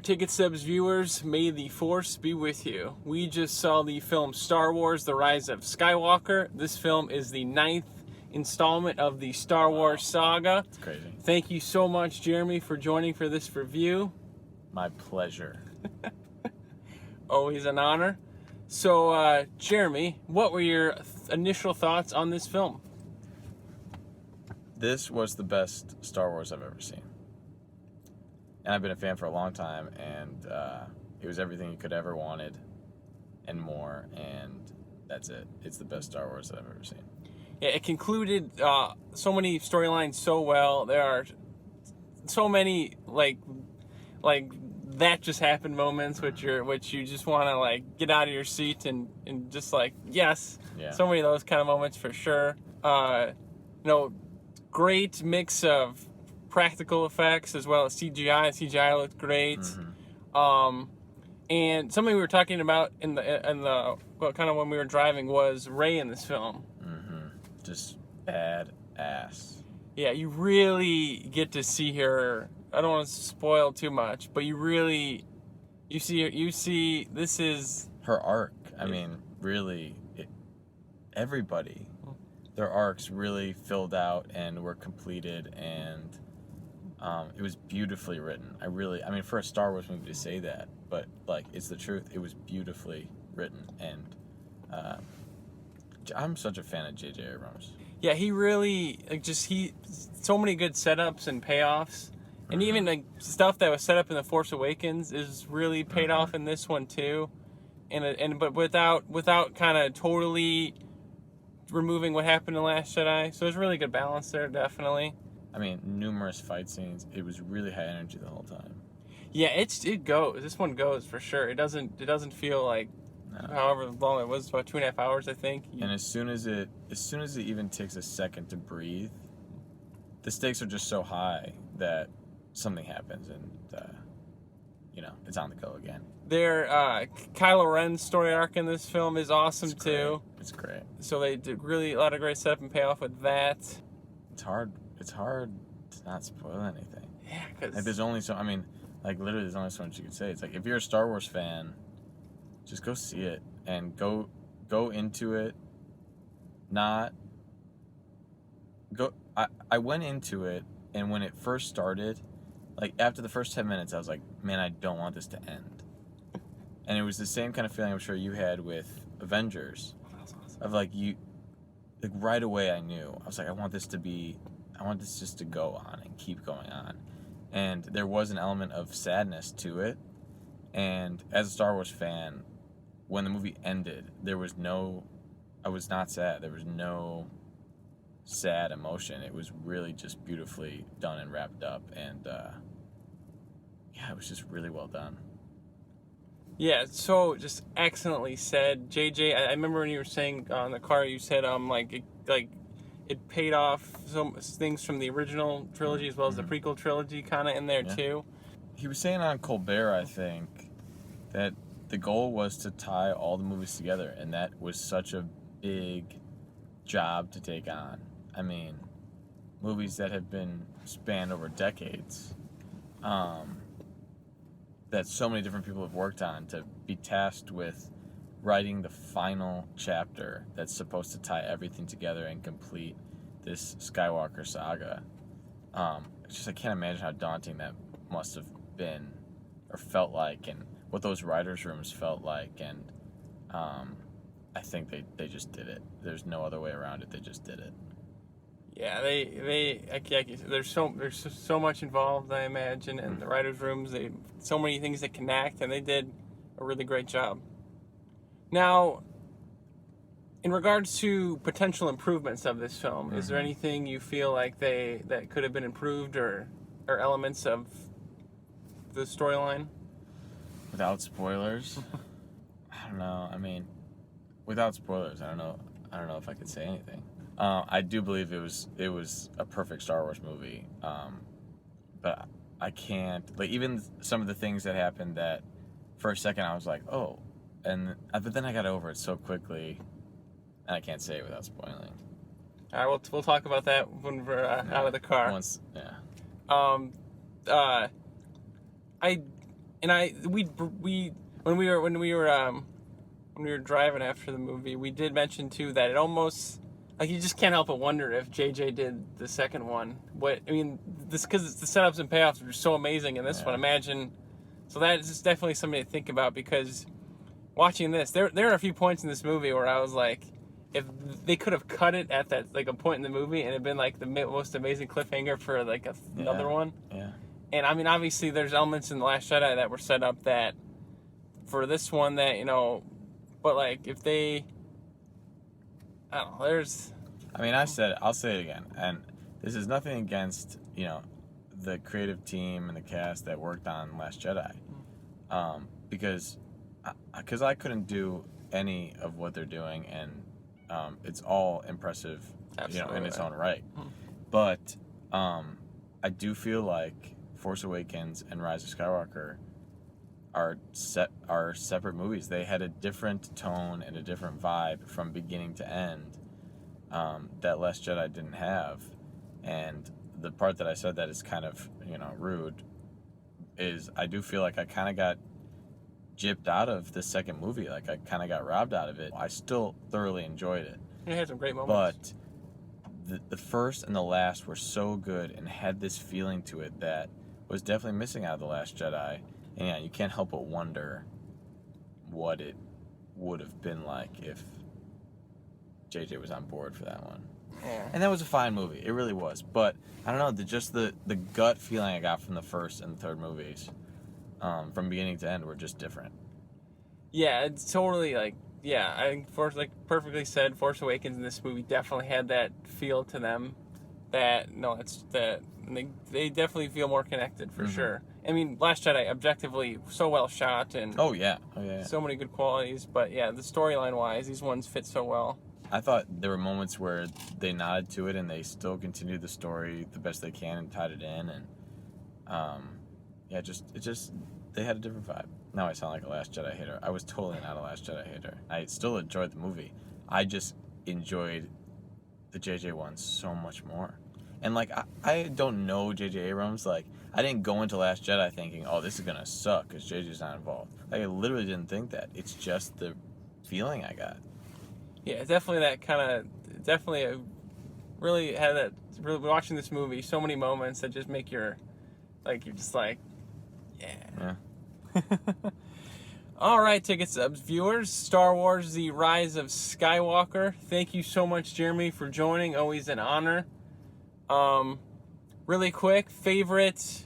Ticket Stubs viewers, may the Force be with you. We just saw the film Star Wars: The Rise of Skywalker. This film is the 9th installment of the Star Wars saga. It's crazy. Thank you so much, Jeremy, for joining for this review. My pleasure. Always an honor. So, Jeremy, what were your initial thoughts on this film? This was the best Star Wars I've ever seen. And I've been a fan for a long time, and it was everything you could ever wanted and more, and that's it. It's the best Star Wars that I've ever seen. Yeah, it concluded so many storylines so well. There are so many like that just happened moments which you just want to like get out of your seat and just like yes. Yeah. So many of those kind of moments for sure. Great mix of practical effects as well as CGI. CGI looked great. Mm-hmm. And something we were talking about in the kind of when we were driving was Rey in this film. Mm-hmm. Just badass. Yeah, you really get to see her. I don't want to spoil too much, but you see this is Her arc. I mean, really, everybody, their arcs really filled out and were completed, and it was beautifully written. I mean, for a Star Wars movie to say that, but like, it's the truth. It was beautifully written, and I'm such a fan of J.J. Abrams. Yeah, he really so many good setups and payoffs, and even like stuff that was set up in The Force Awakens is really paid off in this one too, but without kind of totally removing what happened in Last Jedi. So there's really good balance there, definitely. I mean, numerous fight scenes. It was really high energy the whole time. Yeah, it goes. This one goes for sure. It doesn't feel like however long it was, about 2.5 hours, I think. And as soon as it even takes a second to breathe, the stakes are just so high that something happens, and it's on the go again. Kylo Ren's story arc in this film is awesome too. It's great. So they did really a lot of great setup and payoff with that. It's hard to not spoil anything. Yeah, because there's only so. I mean, like literally, there's only so much you can say. It's like if you're a Star Wars fan, just go see it and go into it. I went into it, and when it first started, like after the first 10 minutes, I was like, man, I don't want this to end. And it was the same kind of feeling I'm sure you had with Avengers. Awesome. Of like right away I knew. I was like, I want this just to go on and keep going on. And there was an element of sadness to it. And as a Star Wars fan, when the movie ended, I was not sad. There was no sad emotion. It was really just beautifully done and wrapped up. And it was just really well done. Yeah, so just excellently said, JJ. I remember when you were saying on the car, you said it paid off some things from the original trilogy as well as the prequel trilogy kind of in there too. He was saying on Colbert, I think, that the goal was to tie all the movies together, and that was such a big job to take on. I mean, movies that have been spanned over decades, that so many different people have worked on, to be tasked with writing the final chapter that's supposed to tie everything together and complete this Skywalker saga. It's just, I can't imagine how daunting that must have been or felt like, and what those writers' rooms felt like, and I think they just did it. There's no other way around it. They just did it. Yeah, there's so much involved, I imagine, in the writers' rooms. So many things that connect, and they did a really great job. Now, in regards to potential improvements of this film, is there anything you feel like that could have been improved, or elements of the storyline? Without spoilers, I don't know. I mean, without spoilers, I don't know if I could say anything. I do believe it was a perfect Star Wars movie, but I can't, like, even some of the things that happened that for a second I was like, oh, but then I got over it so quickly, and I can't say it without spoiling. All right, we'll talk about that when we're out of the car. Once, yeah. I And we when we were driving after the movie, we did mention too that it almost, like, you just can't help but wonder if JJ did the second one. Because the setups and payoffs were so amazing in this one. Imagine, so that is definitely something to think about, because watching this, there are a few points in this movie where I was like, if they could have cut it at that, like, a point in the movie, and it'd been like the most amazing cliffhanger for like another one. Yeah. And I mean, obviously, there's elements in The Last Jedi that were set up that for this one that, you know, but like if they, I don't know, there's. I mean, I'll say it again, and this is nothing against, you know, the creative team and the cast that worked on Last Jedi, because I couldn't do any of what they're doing, and it's all impressive, you know, in its own right. But I do feel like Force Awakens and Rise of Skywalker are separate movies. They had a different tone and a different vibe from beginning to end that Last Jedi didn't have. And the part that I said that is kind of, you know, rude is I do feel like I kind of got gypped out of the second movie. Like, I kind of got robbed out of it. I still thoroughly enjoyed it. It had some great moments. But the first and the last were so good and had this feeling to it that was definitely missing out of The Last Jedi. And yeah, you can't help but wonder what it would have been like if JJ was on board for that one. Yeah. And that was a fine movie. It really was. But I don't know, the gut feeling I got from the first and third movies, from beginning to end, were just different. Yeah, it's totally like, yeah, I think like perfectly said, Force Awakens in this movie definitely had that feel to them they definitely feel more connected for sure. I mean, Last Jedi, objectively, so well shot and oh yeah. So many good qualities. But yeah, the storyline wise, these ones fit so well. I thought there were moments where they nodded to it and they still continued the story the best they can and tied it in, and they had a different vibe. Now I sound like a Last Jedi hater. I was totally not a Last Jedi hater. I still enjoyed the movie. I just enjoyed the JJ one so much more. And like, I don't know JJ Abrams. Like, I didn't go into Last Jedi thinking, oh, this is gonna suck because JJ's not involved. Like, I literally didn't think that. It's just the feeling I got. Yeah, definitely that kind of, definitely really had that, really watching this movie, so many moments that just make you're just like, yeah. All right, Ticket Subs viewers, Star Wars The Rise of Skywalker. Thank you so much, Jeremy, for joining. Always an honor. Really quick, favorites,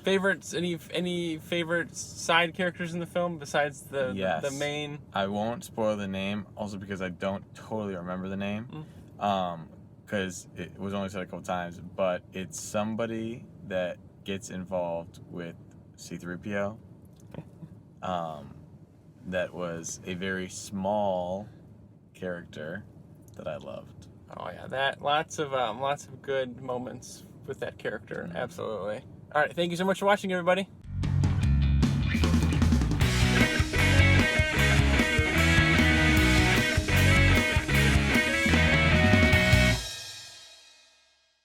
any favorite side characters in the film besides the main? I won't spoil the name, also because I don't totally remember the name, because it was only said a couple times, but it's somebody that gets involved with C-3PO. That was a very small character that I loved. Oh yeah, lots of good moments with that character. Absolutely. All right, thank you so much for watching, everybody.